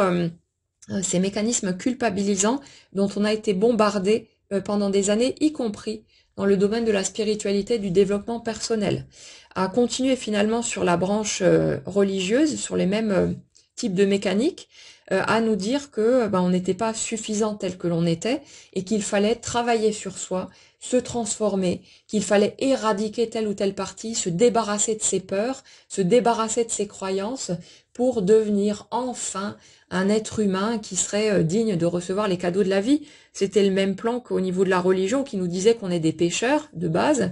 Speaker 1: ces mécanismes culpabilisants dont on a été bombardé pendant des années, y compris dans le domaine de la spiritualité, du développement personnel. À continuer finalement sur la branche religieuse, sur les mêmes types de mécaniques, à nous dire que on n'était pas suffisant tel que l'on était et qu'il fallait travailler sur soi, se transformer, qu'il fallait éradiquer telle ou telle partie, se débarrasser de ses peurs, se débarrasser de ses croyances pour devenir enfin un être humain qui serait digne de recevoir les cadeaux de la vie. C'était le même plan qu'au niveau de la religion qui nous disait qu'on est des pécheurs de base,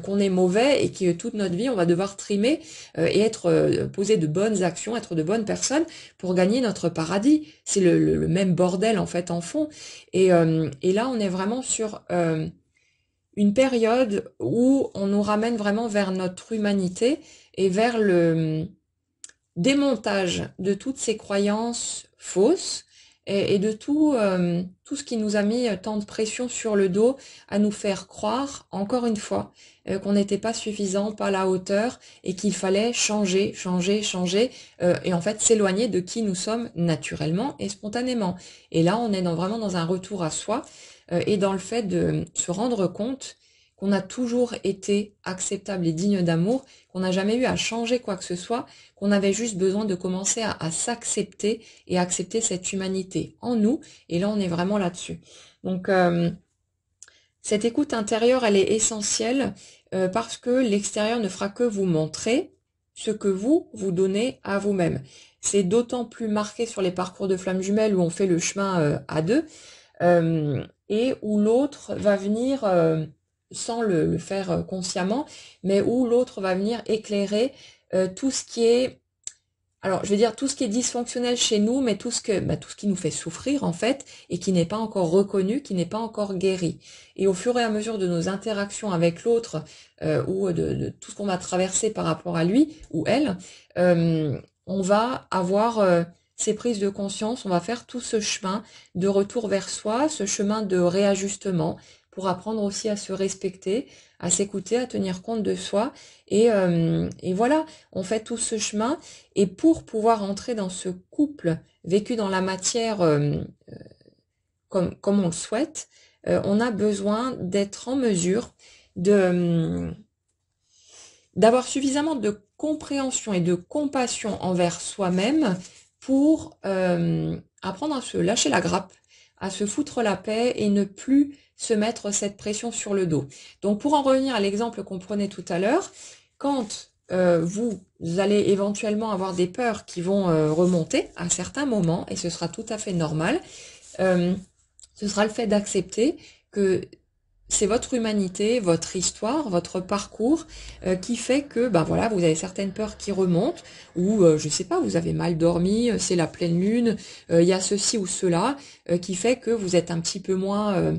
Speaker 1: qu'on est mauvais et que toute notre vie on va devoir trimer et être poser de bonnes actions, être de bonnes personnes pour gagner notre paradis. C'est le même bordel en fait en fond. Et là on est vraiment sur une période où on nous ramène vraiment vers notre humanité et vers le démontage de toutes ces croyances fausses et de tout ce qui nous a mis tant de pression sur le dos à nous faire croire, encore une fois, qu'on n'était pas suffisant, pas à la hauteur et qu'il fallait changer, changer, changer et en fait s'éloigner de qui nous sommes naturellement et spontanément. Et là, on est vraiment dans un retour à soi et dans le fait de se rendre compte qu'on a toujours été acceptable et digne d'amour, qu'on n'a jamais eu à changer quoi que ce soit, qu'on avait juste besoin de commencer à s'accepter et accepter cette humanité en nous. Et là, on est vraiment là-dessus. Donc, cette écoute intérieure, elle est essentielle parce que l'extérieur ne fera que vous montrer ce que vous donnez à vous-même. C'est d'autant plus marqué sur les parcours de flammes jumelles où on fait le chemin à deux et où l'autre va venir sans le faire consciemment, mais où l'autre va venir éclairer tout ce qui est, alors je vais dire tout ce qui est dysfonctionnel chez nous, mais tout ce qui nous fait souffrir en fait, et qui n'est pas encore reconnu, qui n'est pas encore guéri. Et au fur et à mesure de nos interactions avec l'autre, ou de tout ce qu'on va traverser par rapport à lui ou elle, on va avoir ces prises de conscience, on va faire tout ce chemin de retour vers soi, ce chemin de réajustement, pour apprendre aussi à se respecter, à s'écouter, à tenir compte de soi. Et voilà, on fait tout ce chemin. Et pour pouvoir entrer dans ce couple vécu dans la matière comme on le souhaite, on a besoin d'être en mesure d'avoir suffisamment de compréhension et de compassion envers soi-même pour apprendre à se lâcher la grappe, à se foutre la paix et ne plus se mettre cette pression sur le dos. Donc pour en revenir à l'exemple qu'on prenait tout à l'heure, quand vous allez éventuellement avoir des peurs qui vont remonter à certains moments, et ce sera tout à fait normal, ce sera le fait d'accepter que c'est votre humanité, votre histoire, votre parcours qui fait que ben voilà, vous avez certaines peurs qui remontent ou je sais pas, vous avez mal dormi, c'est la pleine lune, il y a ceci ou cela qui fait que vous êtes un petit peu moins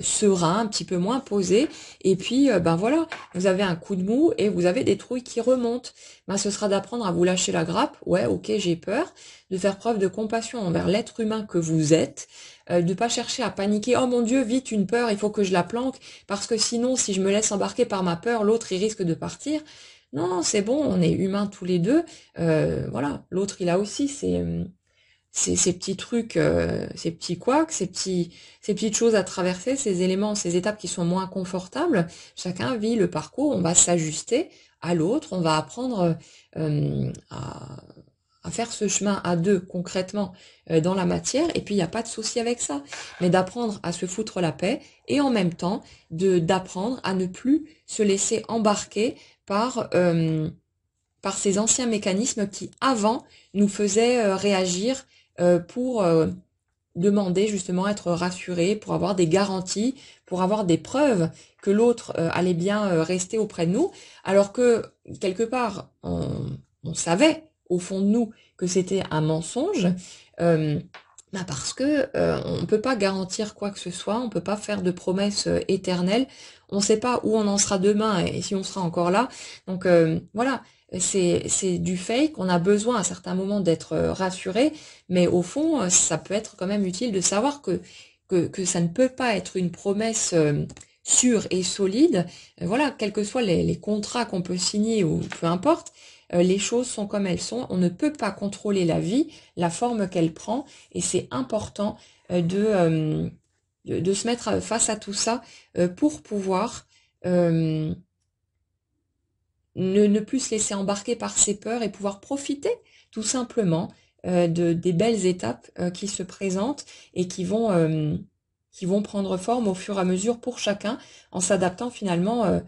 Speaker 1: serein, un petit peu moins posé, et puis ben voilà, vous avez un coup de mou et vous avez des trouilles qui remontent. Ben ce sera d'apprendre à vous lâcher la grappe, ouais ok j'ai peur, de faire preuve de compassion envers l'être humain que vous êtes, de pas chercher à paniquer, oh mon Dieu vite une peur, il faut que je la planque, parce que sinon si je me laisse embarquer par ma peur, l'autre il risque de partir. Non, c'est bon, on est humains tous les deux, voilà, l'autre il a aussi ces petits trucs, ces petits couacs, ces petites choses à traverser, ces éléments, ces étapes qui sont moins confortables. Chacun vit le parcours, on va s'ajuster à l'autre, on va apprendre à faire ce chemin à deux concrètement dans la matière, et puis il n'y a pas de souci avec ça, mais d'apprendre à se foutre la paix et en même temps d'apprendre à ne plus se laisser embarquer par ces anciens mécanismes qui avant nous faisaient réagir pour demander justement à être rassuré, pour avoir des garanties, pour avoir des preuves que l'autre allait bien rester auprès de nous, alors que quelque part on savait au fond de nous que c'était un mensonge, parce que on peut pas garantir quoi que ce soit, on peut pas faire de promesses éternelles, on sait pas où on en sera demain et si on sera encore là, donc voilà. C'est du fake, on a besoin à certains moments d'être rassuré, mais au fond, ça peut être quand même utile de savoir que ça ne peut pas être une promesse sûre et solide. Voilà, quels que soient les contrats qu'on peut signer ou peu importe, les choses sont comme elles sont. On ne peut pas contrôler la vie, la forme qu'elle prend, et c'est important de se mettre face à tout ça pour pouvoir ne plus se laisser embarquer par ses peurs et pouvoir profiter tout simplement des belles étapes qui se présentent et qui vont prendre forme au fur et à mesure pour chacun en s'adaptant finalement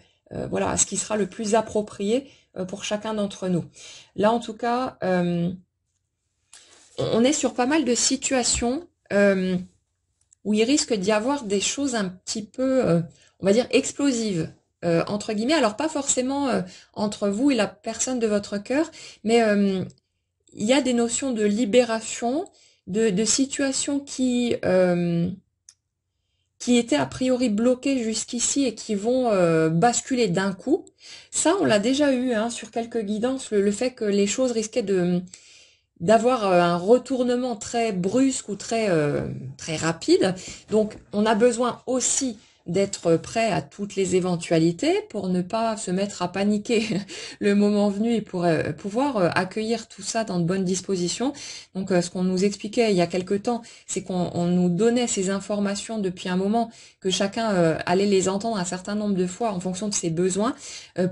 Speaker 1: voilà, à ce qui sera le plus approprié pour chacun d'entre nous. Là en tout cas, on est sur pas mal de situations où il risque d'y avoir des choses un petit peu, on va dire, explosives. Entre guillemets, alors pas forcément entre vous et la personne de votre cœur, mais il y a des notions de libération, de situations qui étaient a priori bloquées jusqu'ici et qui vont basculer d'un coup. Ça, on l'a déjà eu sur quelques guidances, le fait que les choses risquaient d'avoir un retournement très brusque ou très rapide. Donc, on a besoin aussi d'être prêt à toutes les éventualités pour ne pas se mettre à paniquer le moment venu et pour pouvoir accueillir tout ça dans de bonnes dispositions. Donc, ce qu'on nous expliquait il y a quelque temps, c'est qu'on nous donnait ces informations depuis un moment, que chacun allait les entendre un certain nombre de fois en fonction de ses besoins,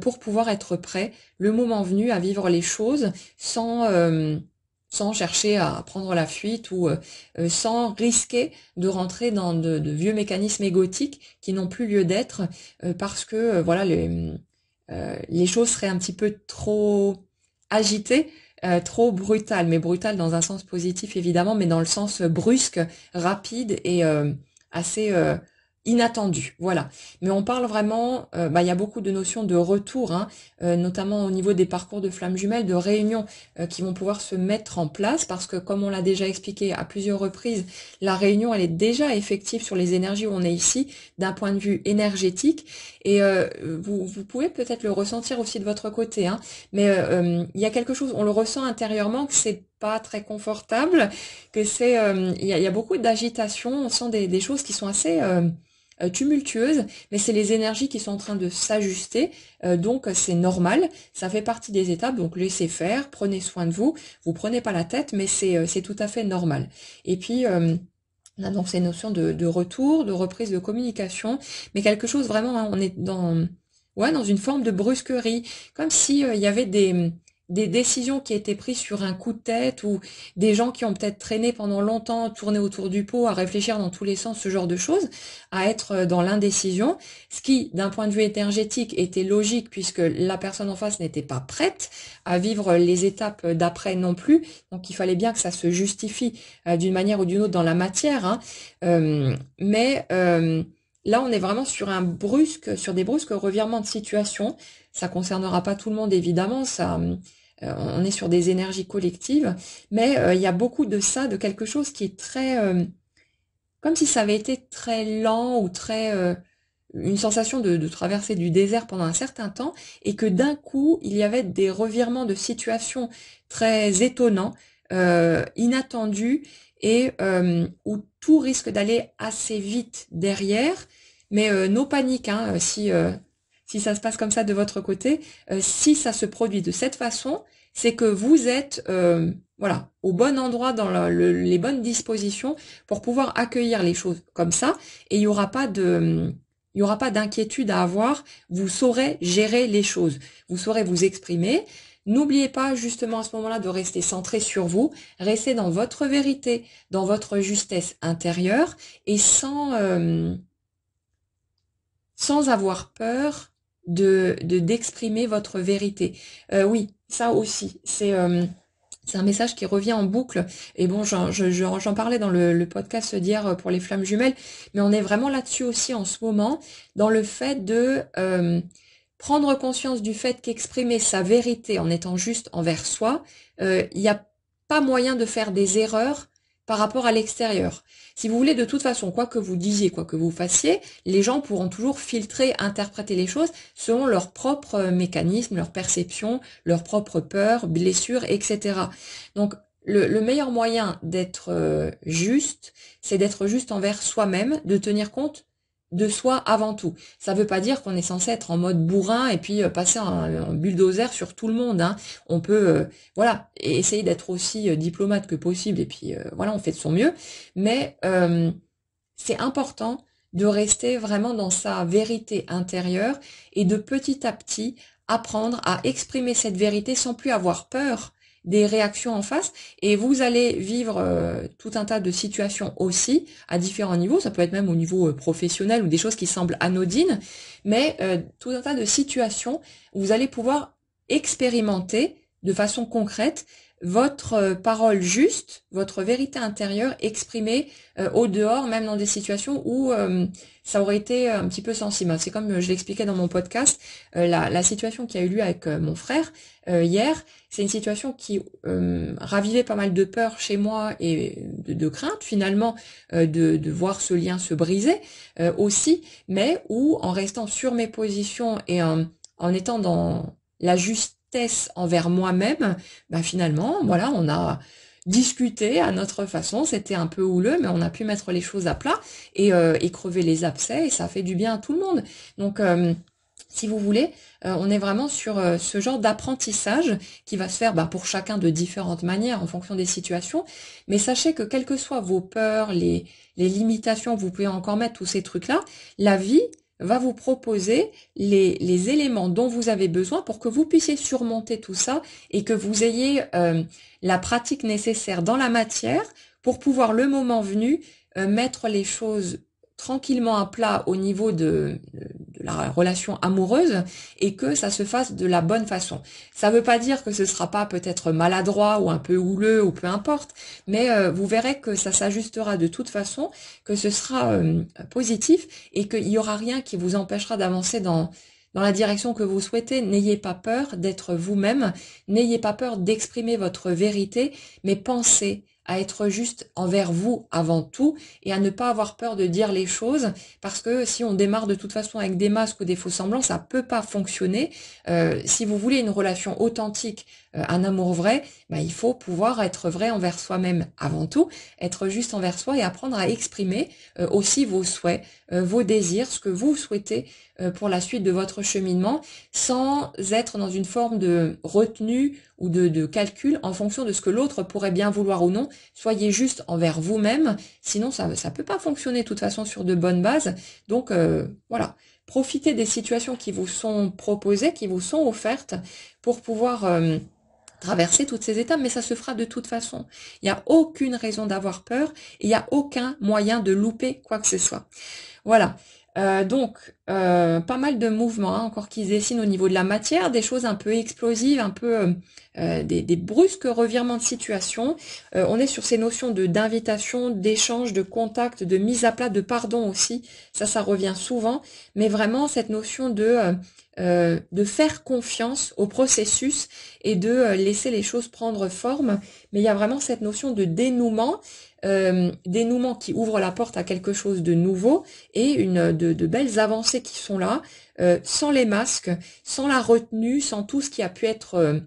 Speaker 1: pour pouvoir être prêt le moment venu à vivre les choses sans chercher à prendre la fuite ou sans risquer de rentrer dans de vieux mécanismes égotiques qui n'ont plus lieu d'être parce que voilà les choses seraient un petit peu trop agitées, trop brutales, mais brutales dans un sens positif évidemment, mais dans le sens brusque, rapide et assez inattendu, voilà. Mais on parle vraiment, il y a beaucoup de notions de retour, hein, notamment au niveau des parcours de flammes jumelles, de réunions qui vont pouvoir se mettre en place, parce que comme on l'a déjà expliqué à plusieurs reprises, la réunion elle est déjà effective sur les énergies où on est ici, d'un point de vue énergétique, et vous pouvez peut-être le ressentir aussi de votre côté, hein, mais il y a quelque chose, on le ressent intérieurement que c'est pas très confortable, que c'est, il y a beaucoup d'agitation, on sent des choses qui sont assez tumultueuse, mais c'est les énergies qui sont en train de s'ajuster, donc c'est normal, ça fait partie des étapes, donc laissez faire, prenez soin de vous, vous prenez pas la tête, mais c'est tout à fait normal. Et puis on a donc ces notions de retour, de reprise de communication, mais quelque chose vraiment, hein, on est dans une forme de brusquerie, comme si il y avait des décisions qui étaient prises sur un coup de tête ou des gens qui ont peut-être traîné pendant longtemps, tourné autour du pot, à réfléchir dans tous les sens, ce genre de choses, à être dans l'indécision, ce qui, d'un point de vue énergétique, était logique puisque la personne en face n'était pas prête à vivre les étapes d'après non plus, donc il fallait bien que ça se justifie d'une manière ou d'une autre dans la matière, hein. Mais là, on est vraiment sur des brusques revirements de situation. Ça concernera pas tout le monde évidemment, on est sur des énergies collectives, mais il y a beaucoup de ça, de quelque chose qui est très, comme si ça avait été très lent ou très, une sensation de traverser du désert pendant un certain temps, et que d'un coup, il y avait des revirements de situation très étonnants, inattendus, et où tout risque d'aller assez vite derrière, mais no panique, hein, si ça se passe comme ça de votre côté, si ça se produit de cette façon, c'est que vous êtes voilà, au bon endroit dans les bonnes dispositions pour pouvoir accueillir les choses comme ça, et il y aura pas d'inquiétude à avoir, vous saurez gérer les choses, vous saurez vous exprimer. N'oubliez pas justement à ce moment-là de rester centré sur vous, restez dans votre vérité, dans votre justesse intérieure, et sans avoir peur d'exprimer votre vérité. Oui, ça aussi, c'est un message qui revient en boucle. Et bon, j'en parlais dans le podcast d'hier pour les flammes jumelles, mais on est vraiment là-dessus aussi en ce moment, dans le fait de prendre conscience du fait qu'exprimer sa vérité en étant juste envers soi, il n'y a pas moyen de faire des erreurs par rapport à l'extérieur. Si vous voulez, de toute façon, quoi que vous disiez, quoi que vous fassiez, les gens pourront toujours filtrer, interpréter les choses selon leurs propres mécanismes, leurs perceptions, leurs propres peurs, blessures, etc. Donc, le meilleur moyen d'être juste, c'est d'être juste envers soi-même, de tenir compte de soi avant tout. Ça veut pas dire qu'on est censé être en mode bourrin et puis passer un bulldozer sur tout le monde, hein. On peut voilà, et essayer d'être aussi diplomate que possible, et puis voilà, on fait de son mieux, mais c'est important de rester vraiment dans sa vérité intérieure et de petit à petit apprendre à exprimer cette vérité sans plus avoir peur des réactions en face, et vous allez vivre tout un tas de situations aussi à différents niveaux, ça peut être même au niveau professionnel ou des choses qui semblent anodines, mais tout un tas de situations où vous allez pouvoir expérimenter de façon concrète votre parole juste, votre vérité intérieure exprimée au dehors, même dans des situations où ça aurait été un petit peu sensible. C'est comme je l'expliquais dans mon podcast, la situation qui a eu lieu avec mon frère hier, c'est une situation qui ravivait pas mal de peur chez moi et de crainte finalement de voir ce lien se briser aussi, mais où en restant sur mes positions et en étant dans la justesse justesse envers moi-même, ben finalement, voilà, on a discuté à notre façon, c'était un peu houleux, mais on a pu mettre les choses à plat et crever les abcès, et ça fait du bien à tout le monde. Donc, si vous voulez, on est vraiment sur ce genre d'apprentissage qui va se faire pour chacun de différentes manières en fonction des situations. Mais sachez que quelles que soient vos peurs, les limitations que vous pouvez encore mettre, tous ces trucs-là, la vie va vous proposer les éléments dont vous avez besoin pour que vous puissiez surmonter tout ça et que vous ayez la pratique nécessaire dans la matière pour pouvoir, le moment venu, mettre les choses tranquillement à plat au niveau de la relation amoureuse et que ça se fasse de la bonne façon. Ça ne veut pas dire que ce sera pas peut-être maladroit ou un peu houleux ou peu importe, mais vous verrez que ça s'ajustera de toute façon, que ce sera positif et qu'il n'y aura rien qui vous empêchera d'avancer dans la direction que vous souhaitez. N'ayez pas peur d'être vous-même, n'ayez pas peur d'exprimer votre vérité, mais pensez à être juste envers vous avant tout et à ne pas avoir peur de dire les choses, parce que si on démarre de toute façon avec des masques ou des faux semblants, ça peut pas fonctionner. Si vous voulez une relation authentique, un amour vrai, il faut pouvoir être vrai envers soi-même avant tout, être juste envers soi et apprendre à exprimer aussi vos souhaits, vos désirs, ce que vous souhaitez pour la suite de votre cheminement, sans être dans une forme de retenue ou de calcul en fonction de ce que l'autre pourrait bien vouloir ou non. Soyez juste envers vous-même, sinon ça peut pas fonctionner de toute façon sur de bonnes bases. Donc voilà, profitez des situations qui vous sont proposées, qui vous sont offertes pour pouvoir traverser toutes ces étapes, mais ça se fera de toute façon. Il n'y a aucune raison d'avoir peur, et il n'y a aucun moyen de louper quoi que ce soit. Voilà. Donc, pas mal de mouvements encore qui se dessinent au niveau de la matière, des choses un peu explosives, un peu des brusques revirements de situation. On est sur ces notions d'invitation, d'échange, de contact, de mise à plat, de pardon aussi. Ça revient souvent, mais vraiment cette notion de faire confiance au processus et de laisser les choses prendre forme. Mais il y a vraiment cette notion de dénouement qui ouvre la porte à quelque chose de nouveau et de belles avancées qui sont là, sans les masques, sans la retenue, sans tout ce qui a pu être,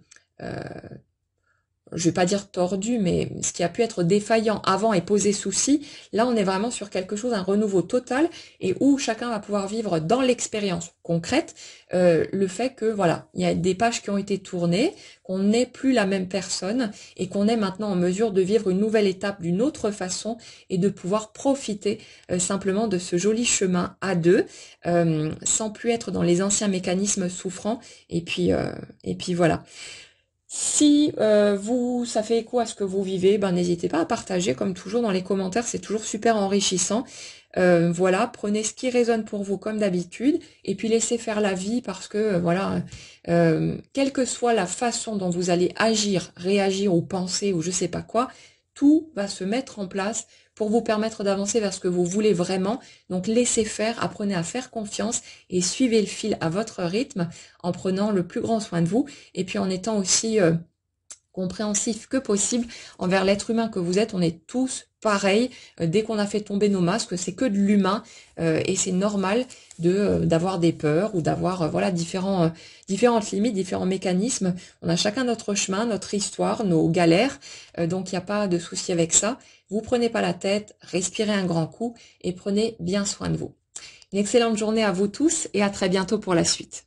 Speaker 1: je vais pas dire tordu, mais ce qui a pu être défaillant avant et poser souci. Là, on est vraiment sur quelque chose, un renouveau total, et où chacun va pouvoir vivre dans l'expérience concrète le fait que voilà, il y a des pages qui ont été tournées, qu'on n'est plus la même personne et qu'on est maintenant en mesure de vivre une nouvelle étape d'une autre façon et de pouvoir profiter simplement de ce joli chemin à deux, sans plus être dans les anciens mécanismes souffrants. Et puis voilà. Si ça fait écho à ce que vous vivez, n'hésitez pas à partager, comme toujours dans les commentaires, c'est toujours super enrichissant. Voilà, prenez ce qui résonne pour vous comme d'habitude, et puis laissez faire la vie, parce que voilà, quelle que soit la façon dont vous allez agir, réagir ou penser ou je sais pas quoi, tout va se mettre en place pour vous permettre d'avancer vers ce que vous voulez vraiment. Donc laissez faire, apprenez à faire confiance et suivez le fil à votre rythme en prenant le plus grand soin de vous et puis en étant aussi compréhensif que possible envers l'être humain que vous êtes. On est tous pareils. Dès qu'on a fait tomber nos masques, c'est que de l'humain et c'est normal d'avoir des peurs ou d'avoir voilà différentes limites, différents mécanismes. On a chacun notre chemin, notre histoire, nos galères. Donc il n'y a pas de souci avec ça. Vous prenez pas la tête, respirez un grand coup et prenez bien soin de vous. Une excellente journée à vous tous et à très bientôt pour la suite.